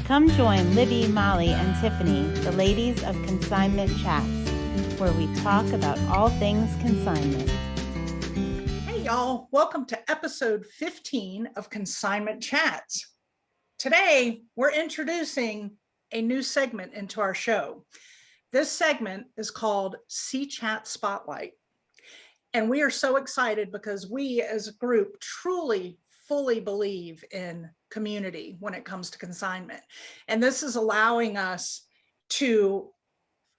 Come join Libby, Molly, and Tiffany, the ladies of Consignment Chats, where we talk about all things consignment. Hey y'all, welcome to episode 15 of Consignment Chats. Today, we're introducing a new segment into our show. This segment is called CChats Spotlight. And we are so excited because we as a group truly, fully believe in community when it comes to consignment. And this is allowing us to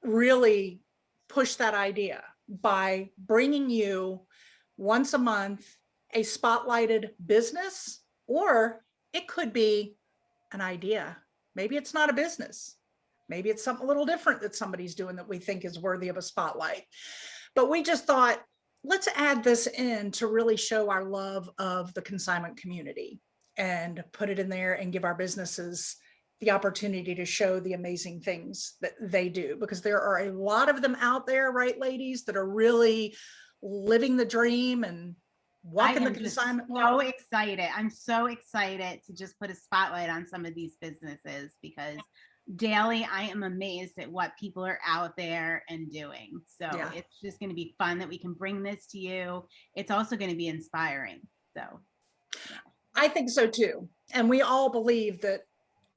really push that idea by bringing you once a month a spotlighted business, or it could be an idea. Maybe it's not a business. Maybe it's something a little different that somebody's doing that we think is worthy of a spotlight. But we just thought, let's add this in to really show our love of the consignment community and put it in there and give our businesses the opportunity to show the amazing things that they do, because there are a lot of them out there, right, ladies, that are really living the dream and walking the consignment world. I'm so excited to just put a spotlight on some of these businesses, because daily I am amazed at what people are out there and doing. So It's just going to be fun that we can bring this to you. It's also going to be inspiring. So I think so too. And we all believe that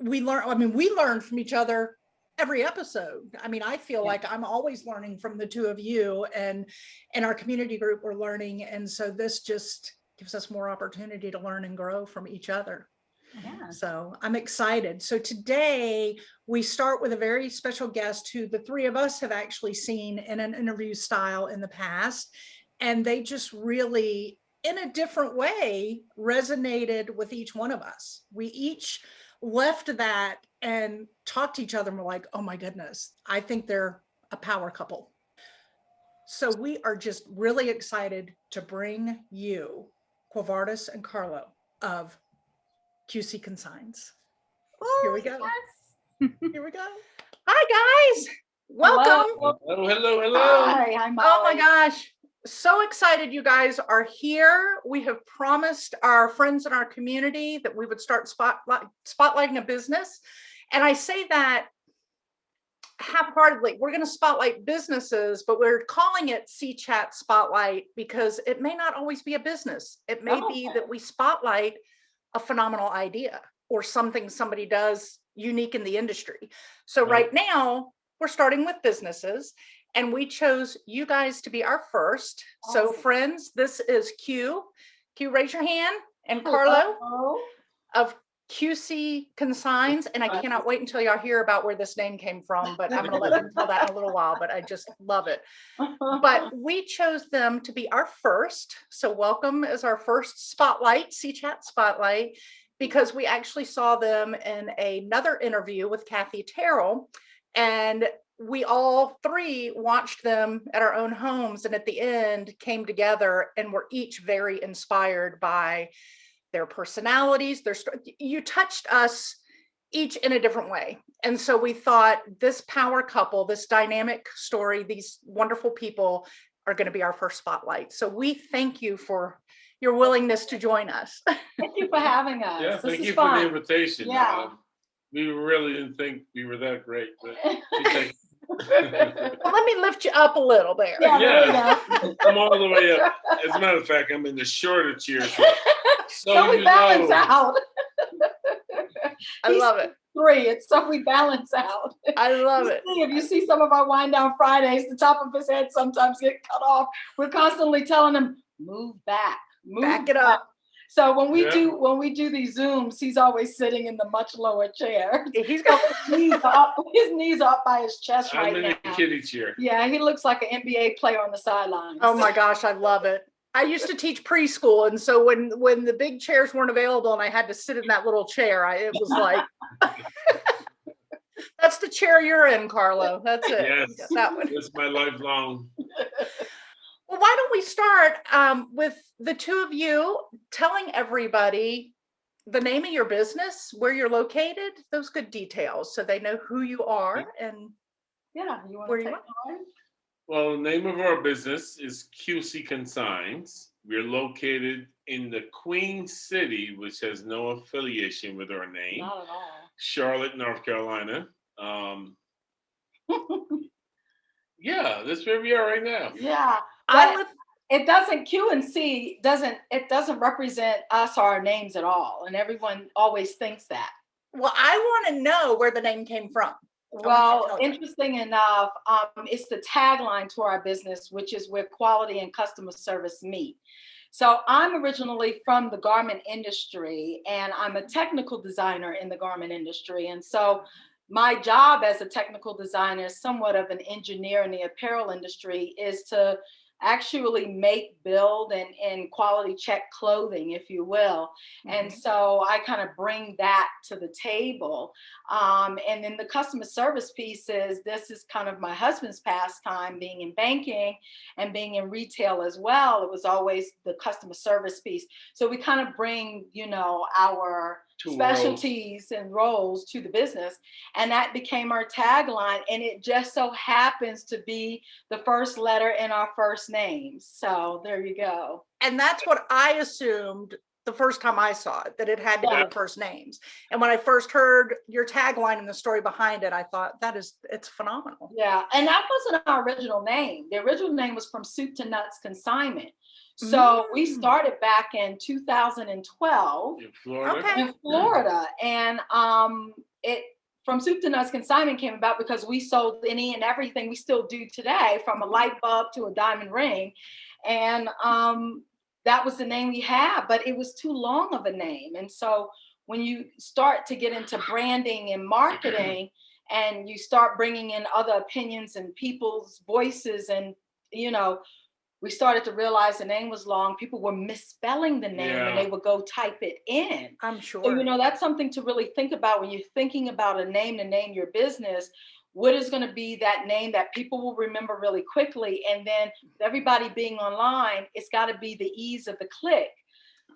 we learn from each other every episode. I mean, I feel like I'm always learning from the two of you, and in our community group, we're learning. And so this just gives us more opportunity to learn and grow from each other. Yeah. So I'm excited. So today we start with a very special guest who the three of us have actually seen in an interview style in the past. And they just really, in a different way, resonated with each one of us. We each left that and talked to each other and we're like, oh my goodness, I think they're a power couple. So we are just really excited to bring you Quavardis and Carlo of QC Consigns. Here we go. Yes. Here we go. Hi guys. Welcome. Hello. Hi, I'm Molly. Oh my gosh. So excited you guys are here. We have promised our friends in our community that we would start spotlighting a business. And I say that half-heartedly. We're going to spotlight businesses, but we're calling it CChats Spotlight because it may not always be a business. It may be that we spotlight a phenomenal idea or something somebody does unique in the industry. So right now we're starting with businesses. And we chose you guys to be our first. Awesome. So friends, this is Q. Q, raise your hand. And Carlo of QC Consigns. And I cannot wait until y'all hear about where this name came from, but I'm going to let them tell that in a little while, but I just love it. But we chose them to be our first. So welcome as our first spotlight, CChat Spotlight, because we actually saw them in another interview with Kathy Terrell. And we all three watched them at our own homes, and at the end came together and were each very inspired by their personalities. You touched us each in a different way. And so we thought this power couple, this dynamic story, these wonderful people are going to be our first spotlight. So we thank you for your willingness to join us. Thank you for having us. Yeah, thank you for the invitation. Yeah. We really didn't think we were that great, but well, let me lift you up a little there. Yeah. I'm all the way up. As a matter of fact, I'm in the shorter chair. So we balance out. I love it. It's so we balance out. I love it. If you see some of our wind down Fridays, the top of his head sometimes get cut off. We're constantly telling him, move back, back it up. So when we do these Zooms, he's always sitting in the much lower chair. He's got his knees up by his chest right now. I'm in the kiddie chair. Yeah, he looks like an NBA player on the sidelines. Oh my gosh, I love it. I used to teach preschool, and so when the big chairs weren't available and I had to sit in that little chair, it was like, that's the chair you're in, Carlo. That's it. Yes, that one. That's my lifelong. Well, why don't we start with the two of you telling everybody the name of your business, where you're located, those good details, so they know who you are and where you are. Well, the name of our business is QC Consigns. We're located in the Queen City, which has no affiliation with our name. Not at all. Charlotte, North Carolina. Yeah, that's where we are right now. Yeah, but it doesn't, QC doesn't represent us or our names at all, and everyone always thinks that. Well, I want to know where the name came from. Well, interesting enough, it's the tagline to our business, which is where quality and customer service meet. So I'm originally from the garment industry, and I'm a technical designer in the garment industry. And so my job as a technical designer, somewhat of an engineer in the apparel industry, is to actually make, build, and quality check clothing, if you will. And so I kind of bring that to the table. And then the customer service piece this is kind of my husband's pastime, being in banking and being in retail as well. It was always the customer service piece. So we kind of bring, our specialties and roles to the business, and that became our tagline, and it just so happens to be the first letter in our first names. So there you go. And that's what I assumed the first time I saw it, that it had to be the first names. And when I first heard your tagline and the story behind it, I thought it's phenomenal. Yeah, and that wasn't our original name. The original name was From Soup to Nuts Consignment. So we started back in 2012 in Florida. In Florida, and it From Soup to Nuts Consignment came about because we sold any and everything we still do today, from a light bulb to a diamond ring, and that was the name we had. But it was too long of a name, and so when you start to get into branding and marketing, and you start bringing in other opinions and people's voices, and we started to realize the name was long. People were misspelling the name when they would go type it in. I'm sure. So, that's something to really think about when you're thinking about a name to name your business. What is going to be that name that people will remember really quickly? And then everybody being online, it's got to be the ease of the click.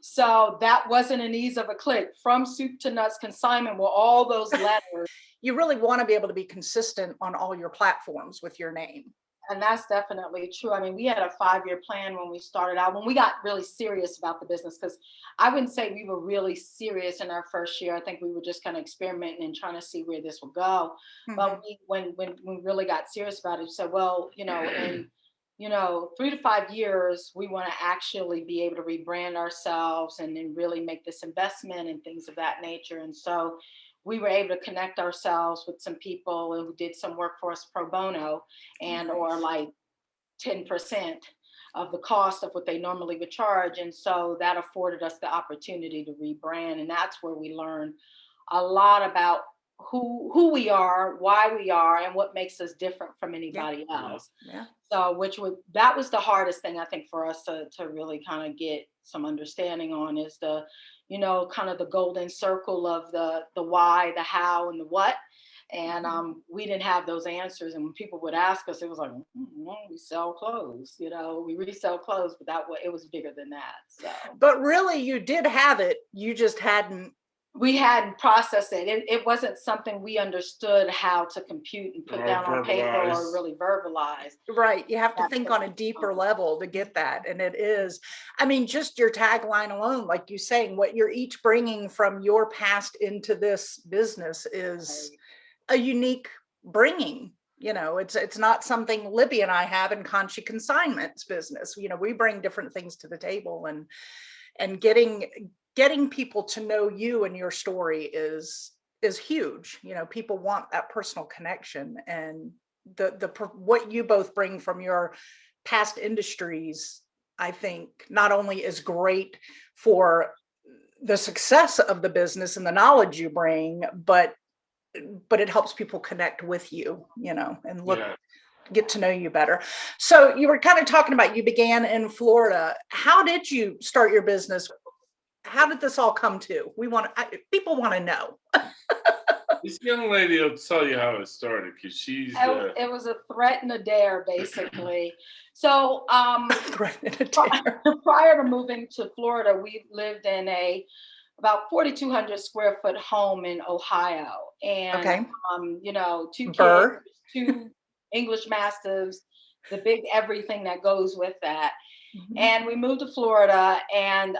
So that wasn't an ease of a click. From Soup to Nuts Consignment were all those letters. You really want to be able to be consistent on all your platforms with your name. And that's definitely true. I mean, we had a 5-year plan when we started out, when we got really serious about the business, because I wouldn't say we were really serious in our first year. I think we were just kind of experimenting and trying to see where this would go. But when we really got serious about it, we said, well, in 3 to 5 years, we want to actually be able to rebrand ourselves and then really make this investment and things of that nature. And so we were able to connect ourselves with some people who did some work for us pro bono, and or like 10% of the cost of what they normally would charge. And so that afforded us the opportunity to rebrand. And that's where we learned a lot about who we are, why we are, and what makes us different from anybody else. Yeah. So that was the hardest thing, I think, for us to really kind of get some understanding on, is the kind of the golden circle of the why, the how, and the what. And we didn't have those answers. And when people would ask us, it was like, we sell clothes, we resell clothes, but it was bigger than that. So, but really, you did have it. You just we hadn't processed it. It wasn't something we understood how to compute and put down on paper or really verbalize. Right. You have to think on a deeper level to get that. And it is, I mean, just your tagline alone, like you saying, what you're each bringing from your past into this business is a unique bringing. It's not something Libby and I have in Conshy Consignment's business. We bring different things to the table, and getting people to know you and your story is huge. People want that personal connection, and the what you both bring from your past industries, I think, not only is great for the success of the business and the knowledge you bring, but it helps people connect with you, and get to know you better. So you were kind of talking about, you began in Florida. How did you start your business? How did this all come to? People want to know. This young lady will tell you how it started, because she's. It was a threat and a dare, basically. So, threat and a dare. Prior to moving to Florida, we lived in about 4,200 square foot home in Ohio, and 2 kids, 2 English Mastiffs, the big everything that goes with that. And we moved to Florida, and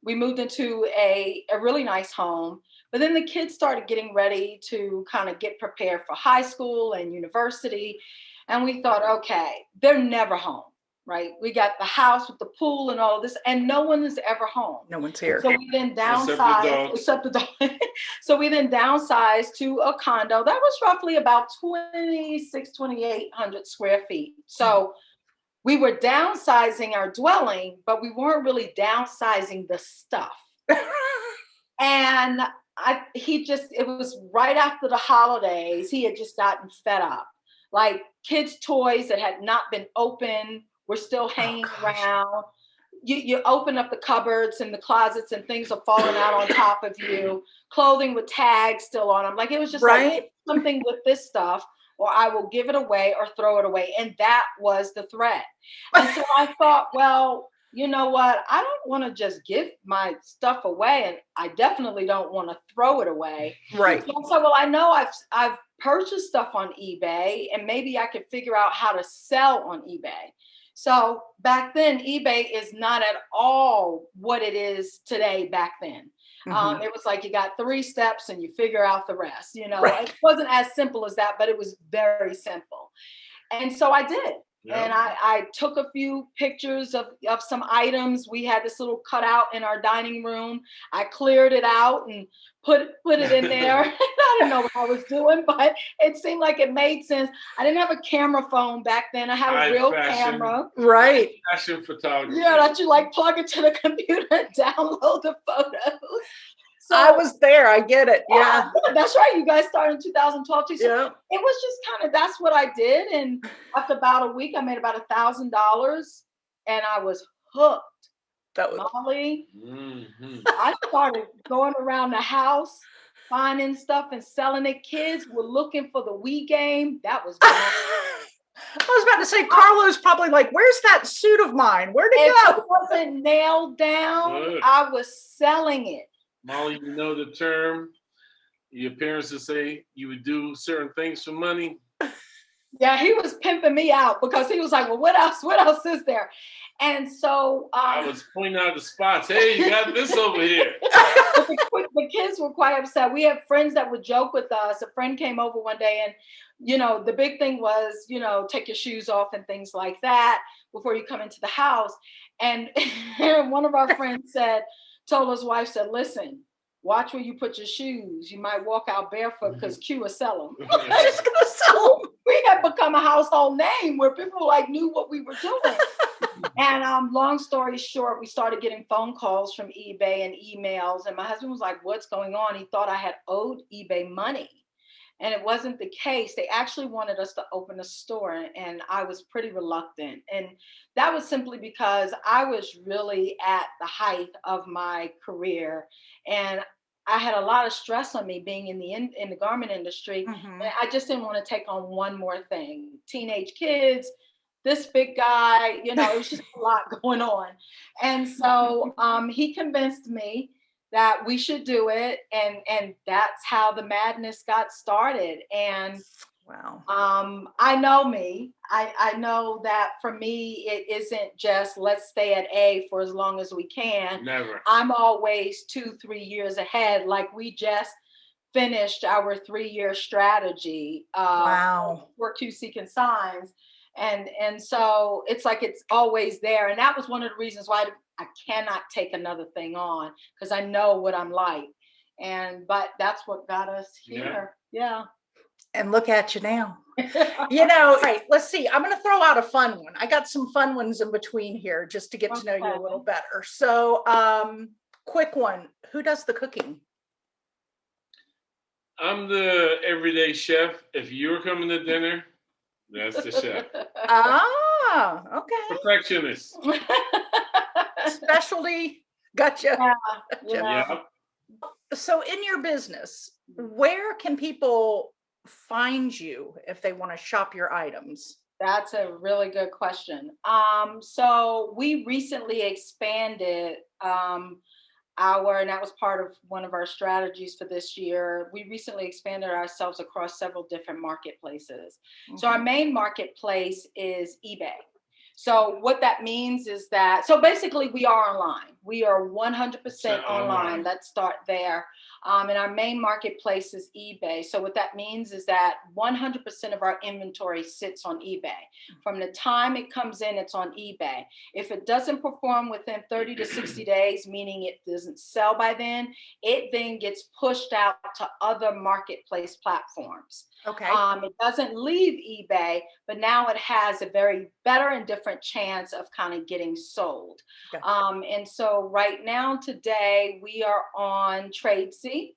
we moved into a really nice home. But then the kids started getting ready to kind of get prepared for high school and university. And we thought, okay, they're never home, right? We got the house with the pool and all of this, and no one is ever home. No one's here. So we then downsized, except the dog. So we then downsized to a condo that was roughly about 2,800 square feet. So we were downsizing our dwelling, but we weren't really downsizing the stuff. And it was right after the holidays. He had just gotten fed up. Like kids' toys that had not been opened were still hanging around. You open up the cupboards and the closets and things are falling out on top of you. Clothing with tags still on them. Like it was just like something with this stuff, or I will give it away or throw it away. And that was the threat. And so I thought, well, you know what? I don't want to just give my stuff away, and I definitely don't want to throw it away. Right. So I said, well, I know I've purchased stuff on eBay, and maybe I could figure out how to sell on eBay. So back then, eBay is not at all what it is today back then. It was like you got 3 steps and you figure out the rest. You know, It wasn't as simple as that, but it was very simple. And so I did. Yep. And I took a few pictures of some items. We had this little cutout in our dining room. I cleared it out and put it in there. I don't know what I was doing, but it seemed like it made sense. I didn't have a camera phone back then. I had a real camera. Right. Fashion photography. Yeah, that you like plug it to the computer and download the photos. So, I was there. I get it. Yeah. That's right. You guys started in 2012 too. So yeah. It was just kind of, that's what I did. And after about a week, I made about $1,000 and I was hooked. Molly, I started going around the house, finding stuff and selling it. Kids were looking for the Wii game. That was I was about to say, Carlo's probably like, where's that suit of mine? Where'd it go? If it wasn't nailed down, I was selling it. Molly, you know the term, your parents would say you would do certain things for money. Yeah, he was pimping me out because he was like, well, what else is there? And so I was pointing out the spots. Hey, you got this over here. The kids were quite upset. We had friends that would joke with us. A friend came over one day and, you know, the big thing was, you know, take your shoes off and things like that before you come into the house. And one of our friends told his wife, said, listen, watch where you put your shoes. You might walk out barefoot because Q will sell them. Just gonna sell them. We had become a household name where people like knew what we were doing. And long story short, we started getting phone calls from eBay and emails. And my husband was like, what's going on? He thought I had owed eBay money. And it wasn't the case. They actually wanted us to open a store, and I was pretty reluctant. And that was simply because I was really at the height of my career, and I had a lot of stress on me being in the garment industry. And I just didn't want to take on one more thing. Teenage kids, this big guy, you know, it was just a lot going on. And so he convinced me that we should do it. And that's how the madness got started. And wow. I know me. I know that for me, it isn't just let's stay at A for as long as we can. Never. I'm always 2-3 years ahead. Like we just finished our 3-year strategy for QC Consigns. And so it's like it's always there. And that was one of the reasons why I cannot take another thing on, because I know what I'm like. But that's what got us here. Yeah. And look at you now. You know, right, let's see. I'm going to throw out a fun one. I got some fun ones in between here just to get to know you a little better. So quick one. Who does the cooking? I'm the everyday chef. If you're coming to dinner, that's the chef. Ah, okay. Perfectionist. Specialty. Gotcha. Yeah. So in your business, where can people find you if they want to shop your items? That's a really good question. So we recently expanded and that was part of one of our strategies for this year. We recently expanded ourselves across several different marketplaces. So our main marketplace is eBay. So what that means is that, so basically we are online. We are 100% online. Let's start there. And our main marketplace is eBay. So what that means is that 100% of our inventory sits on eBay. From the time it comes in, it's on eBay. If it doesn't perform within 30 to 60 days, meaning it doesn't sell by then, it then gets pushed out to other marketplace platforms. Okay. It doesn't leave eBay, but now it has a very better and different chance of kind of getting sold. Okay. And so right now, today, we are on Tradesy.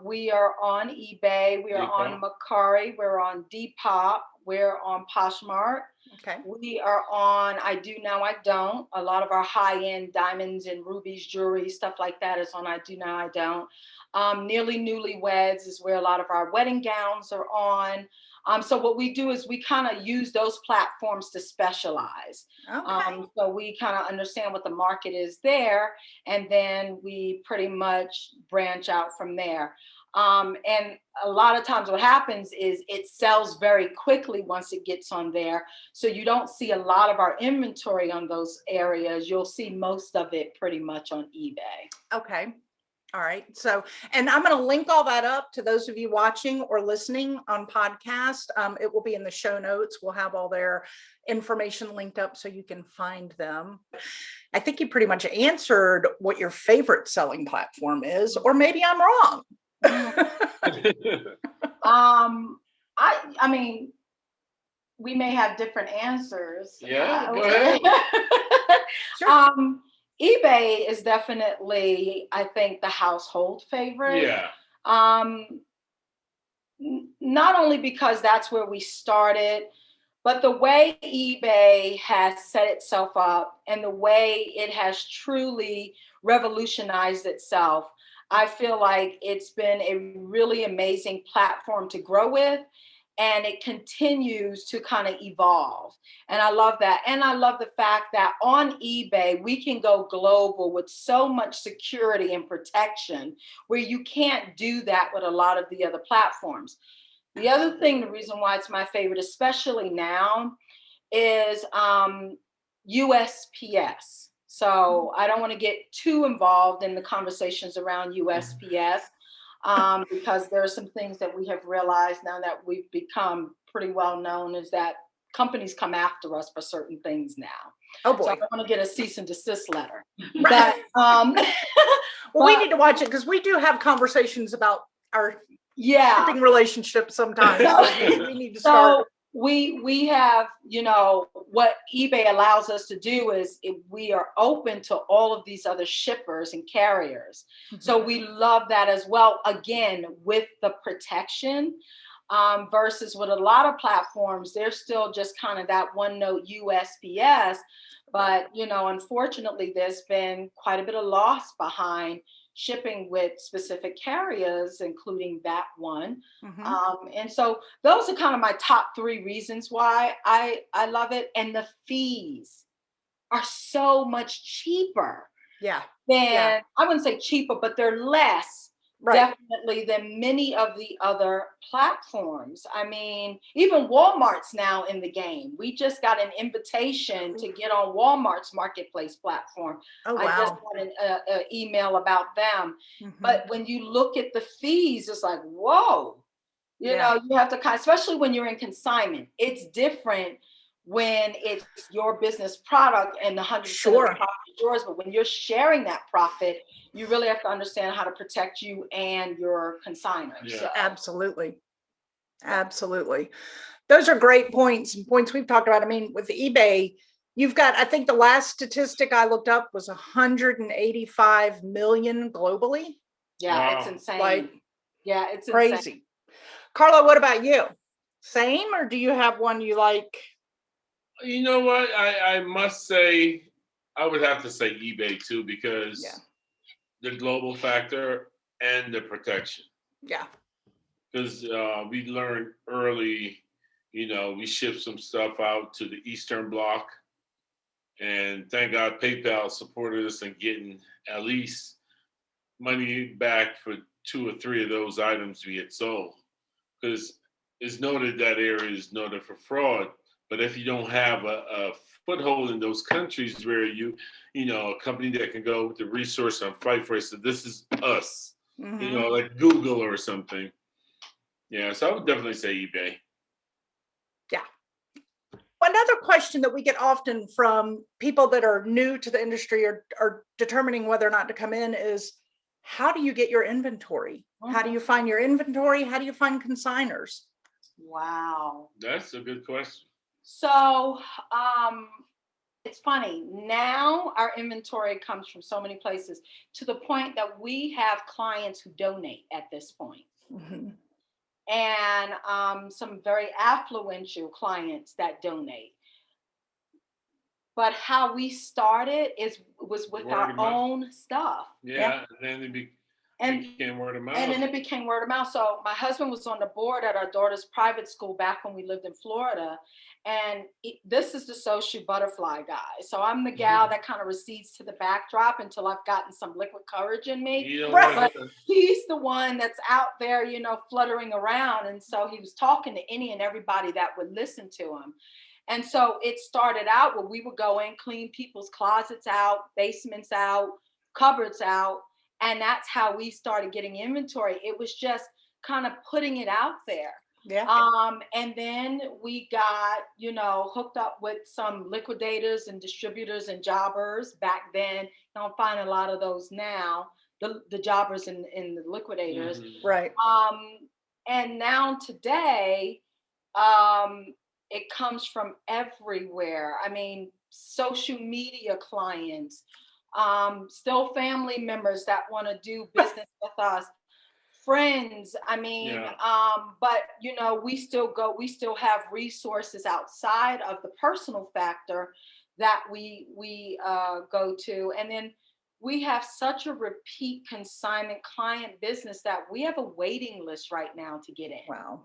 We are on eBay. We are on Mercari. We're on Depop. We're on Poshmark. Okay. We are on I Do Now I Don't. A lot of our high-end diamonds and rubies jewelry, stuff like that is on I Do Now I Don't. Nearly Newlyweds is where a lot of our wedding gowns are on. So what we do is we kind of use those platforms to specialize. Okay. So we kind of understand what the market is there, and then we pretty much branch out from there. And a lot of times what happens is it sells very quickly once it gets on there. So you don't see a lot of our inventory on those areas. You'll see most of it pretty much on eBay. Okay. All right. So, and I'm going to link all that up to those of you watching or listening on podcast. It will be in the show notes. We'll have all their information linked up so you can find them. I think you pretty much answered what your favorite selling platform is, or maybe I'm wrong. I mean, we may have different answers. Yeah, go ahead. Sure. eBay is definitely, I think, the household favorite. Yeah. Not only because that's where we started, but the way eBay has set itself up and the way it has truly revolutionized itself, I feel like it's been a really amazing platform to grow with. And it continues to kind of evolve. And I love that. And I love the fact that on eBay, we can go global with so much security and protection where you can't do that with a lot of the other platforms. The other thing, the reason why it's my favorite, especially now, is USPS. So I don't want to get too involved in the conversations around USPS. Because there are some things that we have realized now that we've become pretty well known is that companies come after us for certain things now. Oh boy. So I don't want to get a cease and desist letter. Right. But, well, we need to watch it because we do have conversations about our shipping relationship sometimes. So we need to start. We have, what eBay allows us to do is we are open to all of these other shippers and carriers. So we love that as well, again, with the protection versus with a lot of platforms, they're still just kind of that one note USPS. But, unfortunately, there's been quite a bit of loss behind shipping with specific carriers, including that one. And so those are kind of my top 3 reasons why I love it. And the fees are so much cheaper. Yeah. I wouldn't say cheaper, but they're less. Right. Definitely than many of the other platforms. I mean, even Walmart's now in the game. We just got an invitation to get on Walmart's marketplace platform. Oh, wow. I just got an email about them. But when you look at the fees, it's like, whoa, you know, you have to, especially when you're in consignment, it's different when it's your business product and the 100% of the profit is yours. But when you're sharing that profit, you really have to understand how to protect you and your consignors. Yeah. So. Absolutely. Absolutely. Those are great points we've talked about. I mean, with eBay, you've got, I think the last statistic I looked up was 185 million globally. Yeah, wow. It's insane. Like, it's crazy. Insane. Carla, what about you? Same, or do you have one you like? You know what? I must say, I would have to say eBay too, because the global factor and the protection. Yeah. Because we learned early, we shipped some stuff out to the Eastern Bloc. And thank God PayPal supported us in getting at least money back for 2 or 3 of those items we had sold. Because it's noted that area is noted for fraud. But if you don't have a foothold in those countries where a company that can go with the resource and fight for it, so this is us, like Google or something. Yeah, so I would definitely say eBay. Yeah. Another question that we get often from people that are new to the industry or determining whether or not to come in is, how do you get your inventory? How do you find your inventory? How do you find consigners? Wow. That's a good question. So it's funny. Now our inventory comes from so many places to the point that we have clients who donate at this point. And some very affluential clients that donate. But how we started was with our own stuff. Yeah. And then it became word of mouth. And then it became word of mouth. So my husband was on the board at our daughter's private school back when we lived in Florida. And this is the social butterfly guy. So I'm the gal that kind of recedes to the backdrop until I've gotten some liquid courage in me. But he's the one that's out there, fluttering around. And so he was talking to any and everybody that would listen to him. And so it started out where we would go in, clean people's closets out, basements out, cupboards out. And that's how we started getting inventory. It was just kind of putting it out there. Yeah. And then we got, hooked up with some liquidators and distributors and jobbers back then. You don't find a lot of those now, the jobbers and the liquidators. Right. And now today, it comes from everywhere. I mean, social media clients, still family members that want to do business with us, friends. I mean, but we still have resources outside of the personal factor that we go to. And then we have such a repeat consignment client business that we have a waiting list right now to get in. Wow.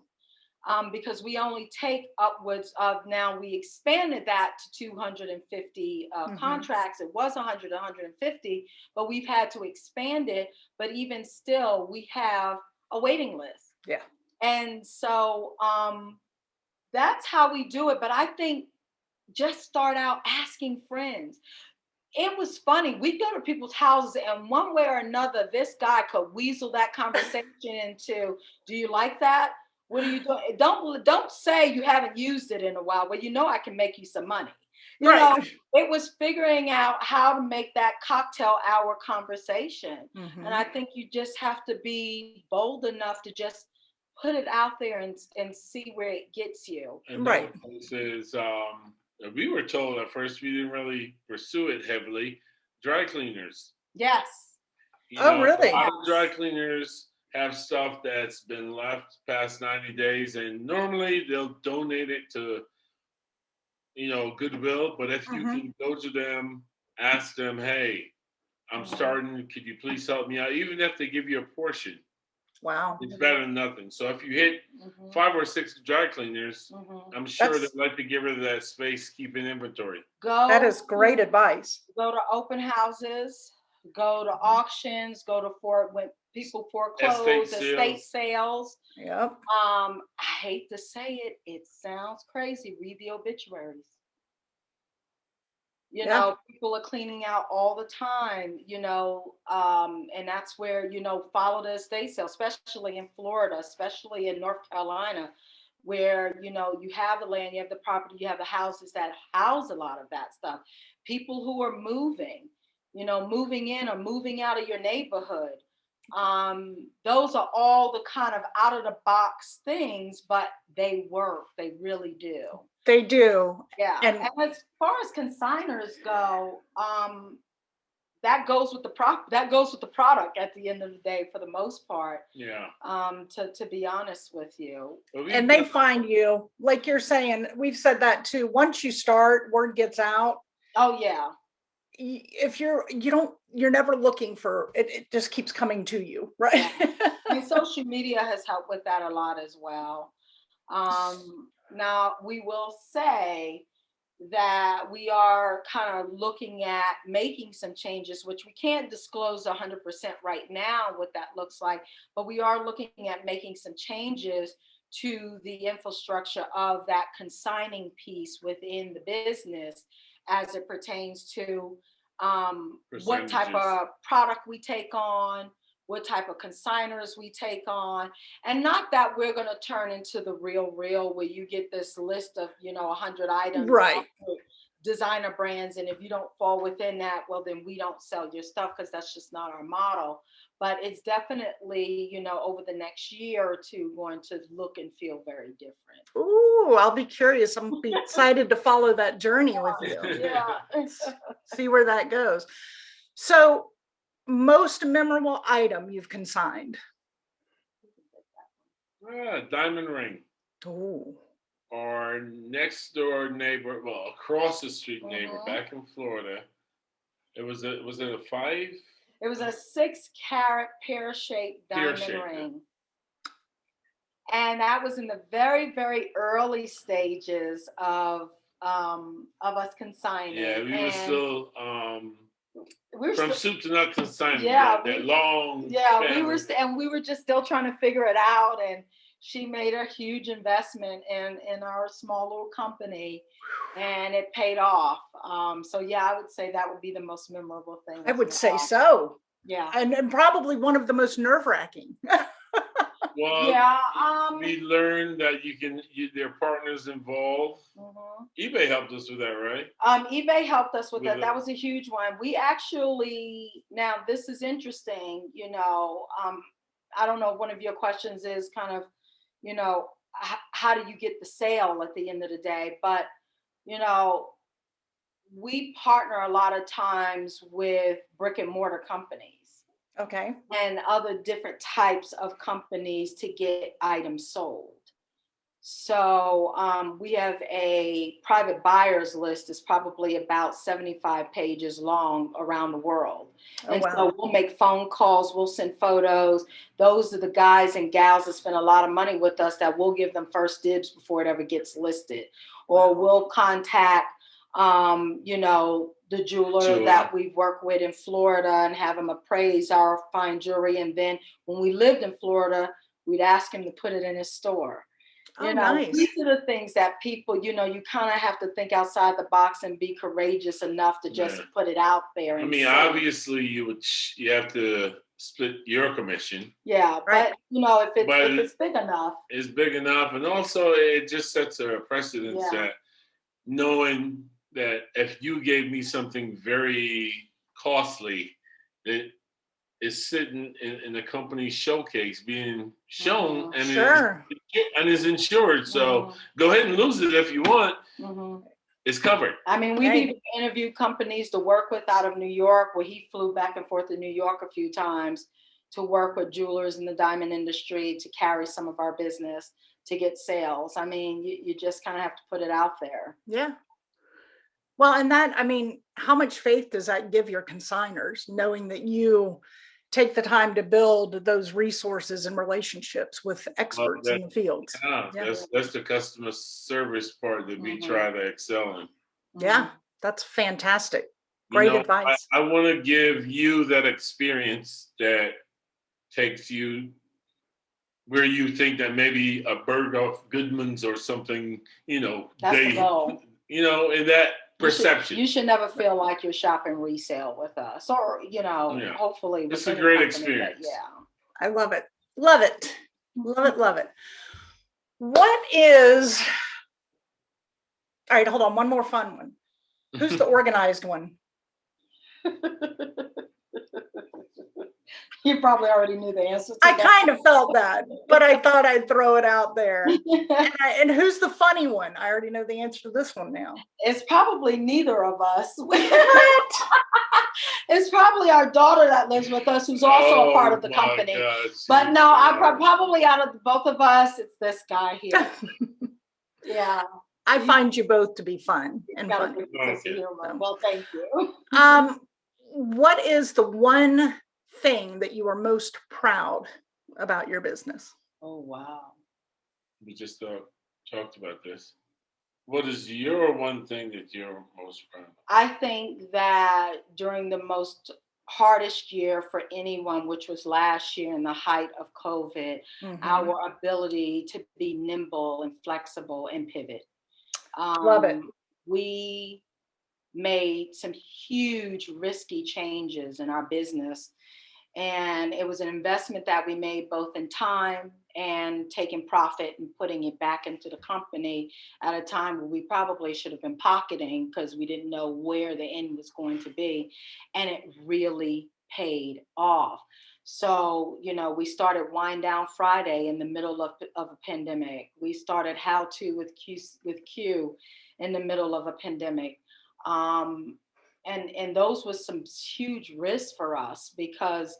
Because we only take upwards of, now we expanded that to 250 contracts. It was 100, 150, but we've had to expand it. But even still, we have a waiting list. Yeah. And so that's how we do it. But I think just start out asking friends. It was funny. We'd go to people's houses, and one way or another, this guy could weasel that conversation into, do you like that? What are you doing? Don't say you haven't used it in a while. Well, I can make you some money. It was figuring out how to make that cocktail hour conversation. And I think you just have to be bold enough to just put it out there and see where it gets you. And right. Says, we were told at first, we didn't really pursue it heavily. Dry cleaners. Yes. Really? A lot of dry cleaners have stuff that's been left past 90 days, and normally they'll donate it to, Goodwill. But if you can go to them, ask them, hey, I'm starting, could you please help me out? Even if they give you a portion. Wow. It's better than nothing. So if you hit 5 or 6 dry cleaners, I'm sure they'd like to get rid of that space, keep in inventory. That is great advice. Go to open houses, go to auctions, go to when people foreclose, estate sales. Yep. I hate to say it, it sounds crazy. Read the obituaries. People are cleaning out all the time, and that's where, follow the estate sale, especially in Florida, especially in North Carolina, where, you have the land, you have the property, you have the houses that house a lot of that stuff. People who are moving in or moving out of your neighborhood. Those are all the kind of out of the box things, but they work. They really do. They do. Yeah. And as far as consigners go, that goes with the product at the end of the day, for the most part. Yeah. To be honest with you. And they find you, like you're saying, we've said that too. Once you start, word gets out. Oh yeah. If you're never looking for it, it just keeps coming to you, right? Yeah. I mean, social media has helped with that a lot as well. Now we will say that we are kind of looking at making some changes, which we can't disclose 100% right now what that looks like, but we are looking at making some changes to the infrastructure of that consigning piece within the business as it pertains to what type of product we take on, what type of consigners we take on, and not that we're going to turn into the real where you get this list of 100 items, right? Designer brands, and if you don't fall within that, well, then we don't sell your stuff, because that's just not our model. But it's definitely, over the next year or two, going to look and feel very different. Ooh, I'll be curious. I'm be excited to follow that journey with you. Yeah. See where that goes. So, most memorable item you've consigned? Diamond ring. Oh. Our next door neighbor, well, across the street neighbor, back in Florida. Was it a 5? It was a 6-carat pear-shaped diamond ring. And that was in the very, very early stages of us consigning. Yeah, we were still from soup to nut consignment. Yeah, that long. Yeah, family. we were just still trying to figure it out. And she made a huge investment in our small little company, and it paid off. So yeah, I would say that would be the most memorable thing. I would say so. Yeah, and probably one of the most nerve-wracking. Well, yeah. We learned that there are partners involved. eBay helped us with that, right? eBay helped us with that. That was a huge one. We actually, now this is interesting, I don't know if one of your questions is kind of, how do you get the sale at the end of the day? But, we partner a lot of times with brick and mortar companies. Okay. And other different types of companies to get items sold. So we have a private buyers list that's probably about 75 pages long around the world. And so we'll make phone calls, we'll send photos. Those are the guys and gals that spend a lot of money with us that we'll give them first dibs before it ever gets listed. Or we'll contact the jeweler that we work with in Florida and have him appraise our fine jewelry. And then when we lived in Florida, we'd ask him to put it in his store. Nice. These are the things that people, you kind of have to think outside the box and be courageous enough to just put it out there. I mean, obviously you have to split your commission. Yeah, right. But if it's big enough. It's big enough. And also it just sets a precedence that knowing that if you gave me something very costly that is sitting in a company showcase being shown and is insured. So go ahead and lose it if you want. It's covered. I mean, we've even interviewed companies to work with out of New York, where he flew back and forth to New York a few times to work with jewelers in the diamond industry to carry some of our business to get sales. I mean, you just kind of have to put it out there. Yeah. Well, and that, I mean, how much faith does that give your consigners, knowing that you take the time to build those resources and relationships with experts in the field? That's the customer service part that we try to excel in. Yeah, that's fantastic. Great advice. I want to give you that experience that takes you where you think that maybe a Bergdorf Goodman's or something, that's the goal. In that perception. You should never feel like you're shopping resale with us, or hopefully it's a great experience. I love it. Love it. Love it. Love it. What is, all right, hold on, one more fun one. Who's the organized one? You probably already knew the answer to that. I kind of felt that, but I thought I'd throw it out there. And who's the funny one? I already know the answer to this one now. It's probably neither of us. What? It's probably our daughter that lives with us, who's also a part of the company. God, but no, I probably out of both of us, it's this guy here. Yeah. I find you both to be fun and funny. Well, thank you. What is the one thing that you are most proud about your business? Oh, wow. We just talked about this. What is your one thing that you're most proud of? I think that during the most hardest year for anyone, which was last year in the height of COVID, our ability to be nimble and flexible and pivot. Love it. We made some huge risky changes in our business. And it was an investment that we made both in time and taking profit and putting it back into the company at a time where we probably should have been pocketing because we didn't know where the end was going to be. And it really paid off. So, we started Wind Down Friday in the middle of a pandemic. We started How To with Q in the middle of a pandemic. And those was some huge risks for us because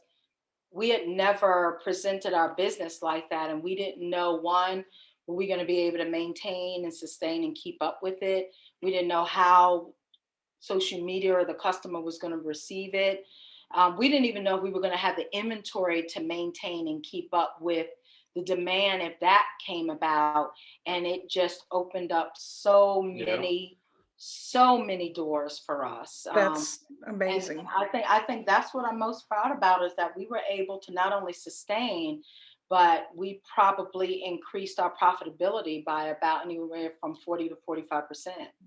we had never presented our business like that. And we didn't know, one, were we going to be able to maintain and sustain and keep up with it? We didn't know how social media or the customer was going to receive it. We didn't even know if we were going to have the inventory to maintain and keep up with the demand if that came about. And it just opened up so many doors for us. That's amazing. I think that's what I'm most proud about is that we were able to not only sustain, but we probably increased our profitability by about anywhere from 40 to 45%.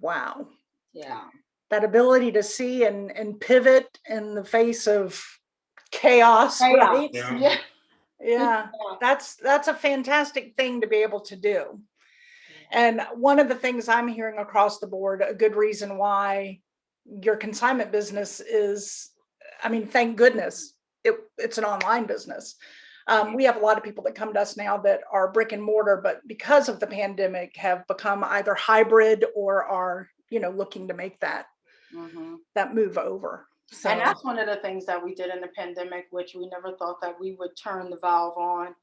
Wow. Yeah. That ability to see and pivot in the face of chaos. Right? Yeah. That's a fantastic thing to be able to do. And one of the things I'm hearing across the board, a good reason why your consignment business is, thank goodness, it's an online business. We have a lot of people that come to us now that are brick and mortar, but because of the pandemic have become either hybrid or are, looking to make that move over. So. And that's one of the things that we did in the pandemic, which we never thought that we would turn the valve on.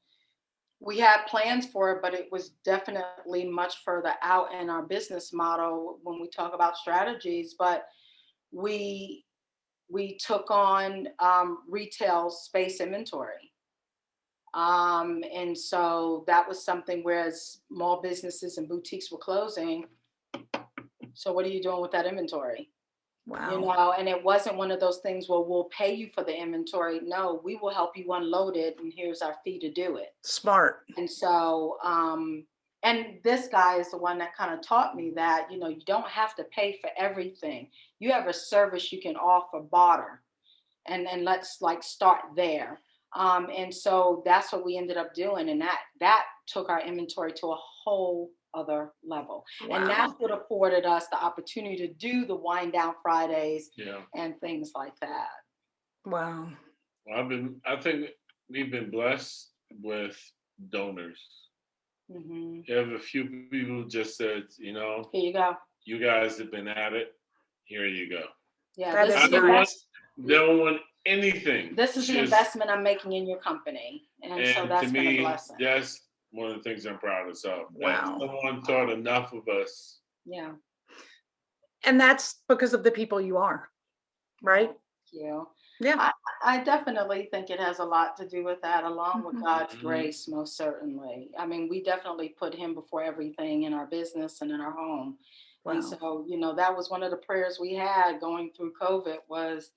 We had plans for it, but it was definitely much further out in our business model when we talk about strategies. But we took on retail space inventory. And so that was something whereas small businesses and boutiques were closing. So what are you doing with that inventory? Wow. And it wasn't one of those things where we'll pay you for the inventory. No, we will help you unload it and here's our fee to do it. Smart. And so, and this guy is the one that kind of taught me that, you don't have to pay for everything. You have a service you can offer, barter. And let's start there. And so that's what we ended up doing. And that took our inventory to a whole other level. Wow. And that's what afforded us the opportunity to do the Wind Down Fridays and things like that. Wow. Well, I think we've been blessed with donors. You have a few people who just said, here you go. You guys have been at it. Here you go. Yeah, I don't want anything. This is the investment I'm making in your company. And so that's been a blessing. That's one of the things I'm proud of. So wow. Someone thought enough of us. Yeah. And that's because of the people you are, right? Yeah. I definitely think it has a lot to do with that, along with God's grace, most certainly. We definitely put him before everything in our business and in our home. Wow. And so, that was one of the prayers we had going through COVID was,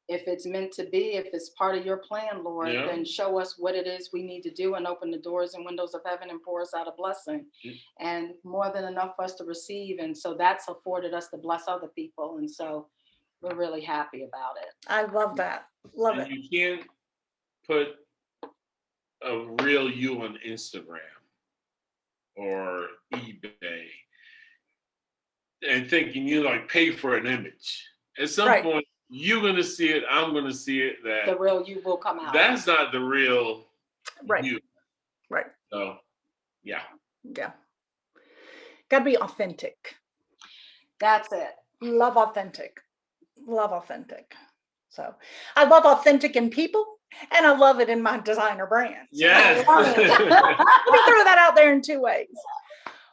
if it's meant to be, if it's part of your plan, Lord, then show us what it is we need to do and open the doors and windows of heaven and pour us out a blessing and more than enough for us to receive. And so that's afforded us to bless other people. And so we're really happy about it. I love that. Love it. You can't put a real you on Instagram or eBay and thinking you pay for an image. At some point, you're going to see it. I'm going to see it. That the real you will come out. That's not the real you. Right. So, yeah. Yeah. Got to be authentic. That's it. Love authentic. Love authentic. So I love authentic in people and I love it in my designer brands. Yes. Let me throw that out there in two ways.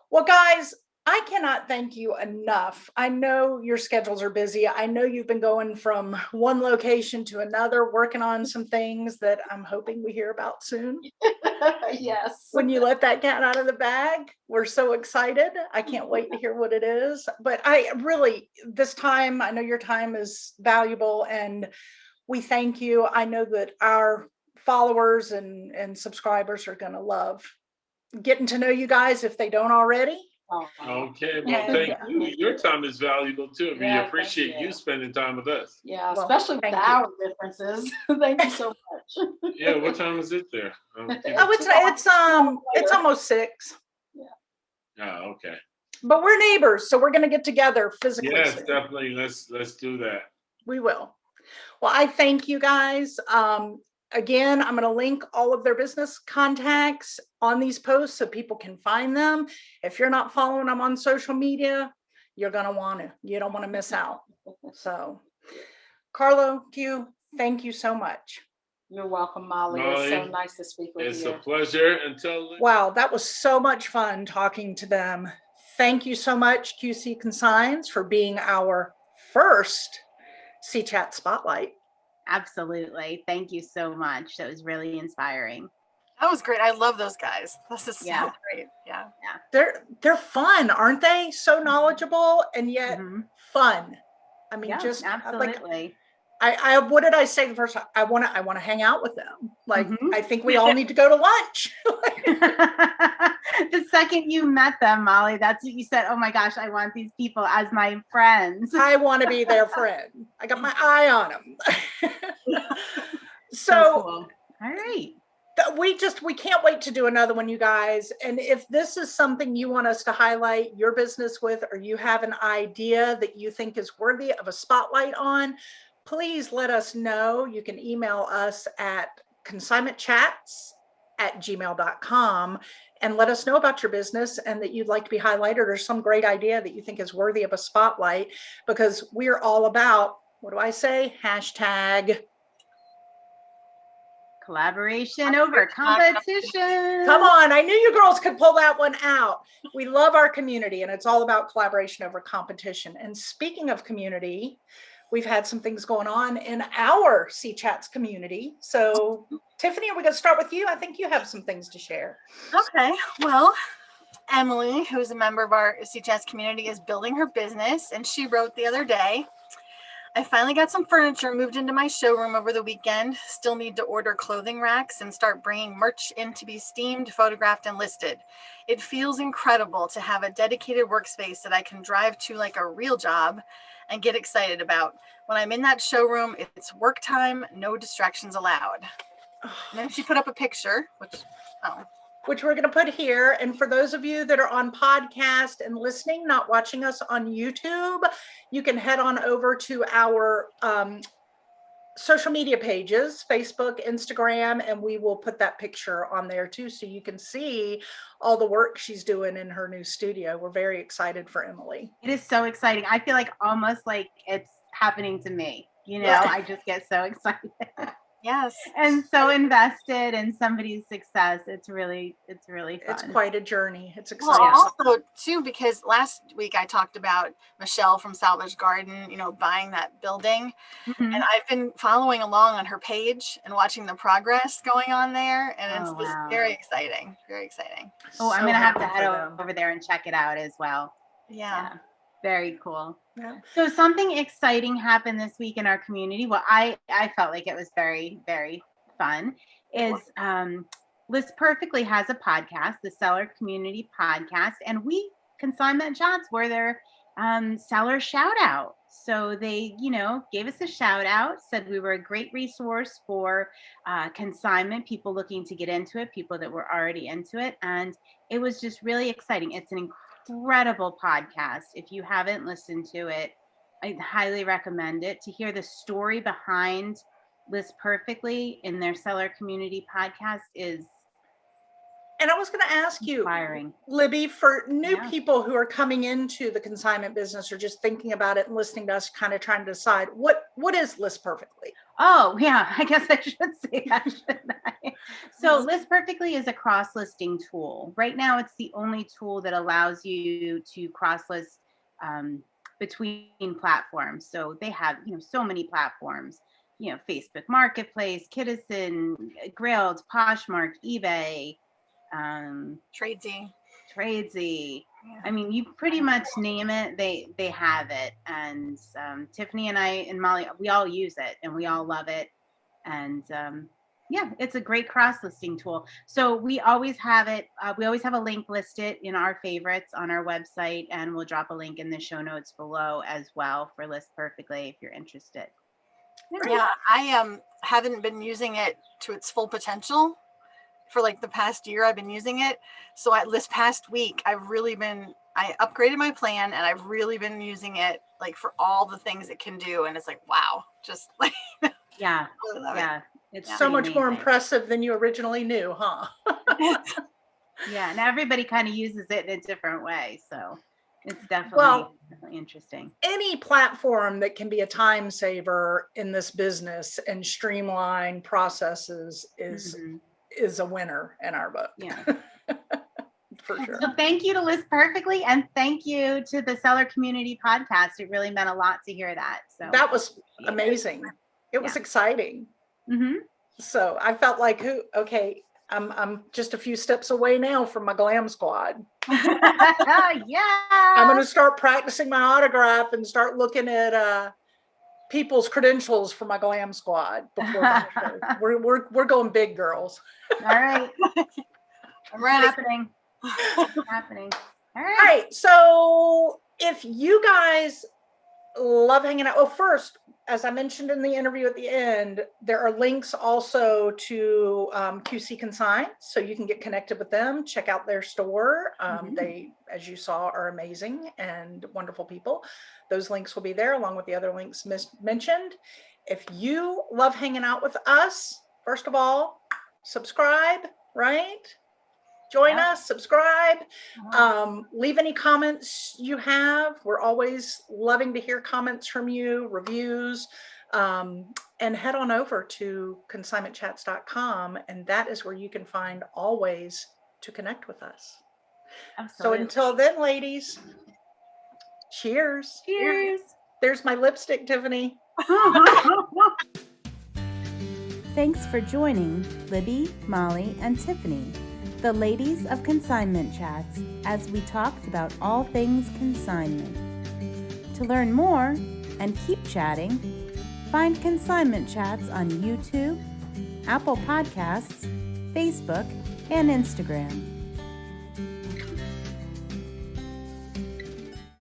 Well, guys, I cannot thank you enough. I know your schedules are busy. I know you've been going from one location to another, working on some things that I'm hoping we hear about soon. Yes. When you let that cat out of the bag, we're so excited. I can't wait to hear what it is. But I really, this time, I know your time is valuable and we thank you. I know that our followers and subscribers are going to love getting to know you guys if they don't already. Okay, well, thank you. Your time is valuable too. We appreciate you spending time with us. Yeah, especially with the hour differences. Thank you so much. Yeah, what time is it there? It's almost 6. Oh, okay. But we're neighbors, so we're going to get together physically. Yes, soon. definitely. Let's do that. We will. Well, I thank you guys. Again, I'm going to link all of their business contacts on these posts so people can find them. If you're not following them on social media, you're going to want to. You don't want to miss out. So, Carlo, Q, thank you so much. You're welcome, Molly. It's so nice to speak with you. It's a pleasure. Wow, that was so much fun talking to them. Thank you so much, QC Consigns, for being our first CChats Spotlight. Absolutely. Thank you so much. That was really inspiring. That was great. I love those guys. This is so great. Yeah. They're fun, aren't they? So knowledgeable and yet fun. I mean, just absolutely. I what did I say the first time? I want to hang out with them. Like I think we all need to go to lunch. The second you met them, Molly, that's what you said. Oh my gosh, I want these people as my friends. I want to be their friend. I got my eye on them. So cool. All right. We can't wait to do another one, you guys. And if this is something you want us to highlight your business with, or you have an idea that you think is worthy of a spotlight on, please let us know. You can email us at consignmentchats@gmail.com and let us know about your business and that you'd like to be highlighted or some great idea that you think is worthy of a spotlight, because we're all about, what do I say? Hashtag collaboration over competition. Come on, I knew you girls could pull that one out. We love our community and it's all about collaboration over competition. And speaking of community, we've had some things going on in our CChats community. So Tiffany, are we going to start with you? I think you have some things to share. Okay, well, Emily, who's a member of our CChats community, is building her business, and she wrote the other day, I finally got some furniture moved into my showroom over the weekend. Still need to order clothing racks and start bringing merch in to be steamed, photographed, and listed. It feels incredible to have a dedicated workspace that I can drive to like a real job and get excited about. When I'm in that showroom, it's work time, no distractions allowed. And then she put up a picture, which we're going to put here. And for those of you that are on podcast and listening, not watching us on YouTube, you can head on over to our social media pages, Facebook, Instagram, and we will put that picture on there too, so you can see all the work she's doing in her new studio. We're very excited for Emily. It is so exciting. I feel like almost like it's happening to me. You know, I just get so excited. Yes. And so invested in somebody's success. It's really fun. It's quite a journey. It's exciting. Well, also too, because last week I talked about Michelle from Salvage Garden, buying that building. And I've been following along on her page and watching the progress going on there. And it's just very exciting. Very exciting. Oh, I'm going to have to head over there and check it out as well. Yeah. Very cool. Yeah. So something exciting happened this week in our community. Well, I felt like it was very, very fun. Is List Perfectly has a podcast, the Seller Community Podcast, and we Consignment Chats were their seller shout out. So they, gave us a shout out, said we were a great resource for consignment, people looking to get into it, people that were already into it. And it was just really exciting. It's an incredible podcast. If you haven't listened to it, I highly recommend it. To hear the story behind List Perfectly in their Seller Community Podcast is And I was going to ask you, Libby, for new people who are coming into the consignment business or just thinking about it and listening to us, kind of trying to decide what is List Perfectly? Oh, yeah, I guess I should say that, shouldn't I? So List Perfectly is a cross-listing tool. Right now, it's the only tool that allows you to cross-list between platforms. So they have, so many platforms, Facebook Marketplace, Kittison, Grailed, Poshmark, eBay, Tradesy, I mean, you pretty much name it, they have it. And Tiffany and I and Molly, we all use it and we all love it. And yeah, it's a great cross-listing tool. So we always have it. We always have a link listed in our favorites on our website, and we'll drop a link in the show notes below as well for List Perfectly if you're interested. Yeah, I haven't been using it to its full potential for like the past year. I've been using it. So this past week, I upgraded my plan, and I've really been using it like for all the things it can do. And it's like, wow, just like, yeah, I love it. It's so much more impressive than you originally knew, huh? Yeah, and everybody kind of uses it in a different way. So it's definitely interesting. Any platform that can be a time saver in this business and streamline processes is a winner in our book. Yeah. For sure. So thank you to List Perfectly, and thank you to the Seller Community Podcast. It really meant a lot to hear that. So that was amazing. It was exciting. So I felt like, I'm just a few steps away now from my glam squad. Yeah. I'm going to start practicing my autograph and start looking at people's credentials for my glam squad before my show. We're going big, girls. All right. I'm ready. It's happening. All right. All right. So if you guys love hanging out, first, as I mentioned in the interview at the end, there are links also to QC Consigns, so you can get connected with them, check out their store. They, as you saw, are amazing and wonderful people. Those links will be there along with the other links mentioned. If you love hanging out with us, first of all, subscribe, right? Join us, subscribe, leave any comments you have. We're always loving to hear comments from you, reviews, and head on over to consignmentchats.com, and that is where you can find all ways to connect with us. Absolutely. So until then, ladies, cheers. Cheers. There's my lipstick, Tiffany. Thanks for joining Libby, Molly, and Tiffany, the ladies of Consignment Chats, as we talked about all things consignment. To learn more and keep chatting, find Consignment Chats on YouTube, Apple Podcasts, Facebook, and Instagram.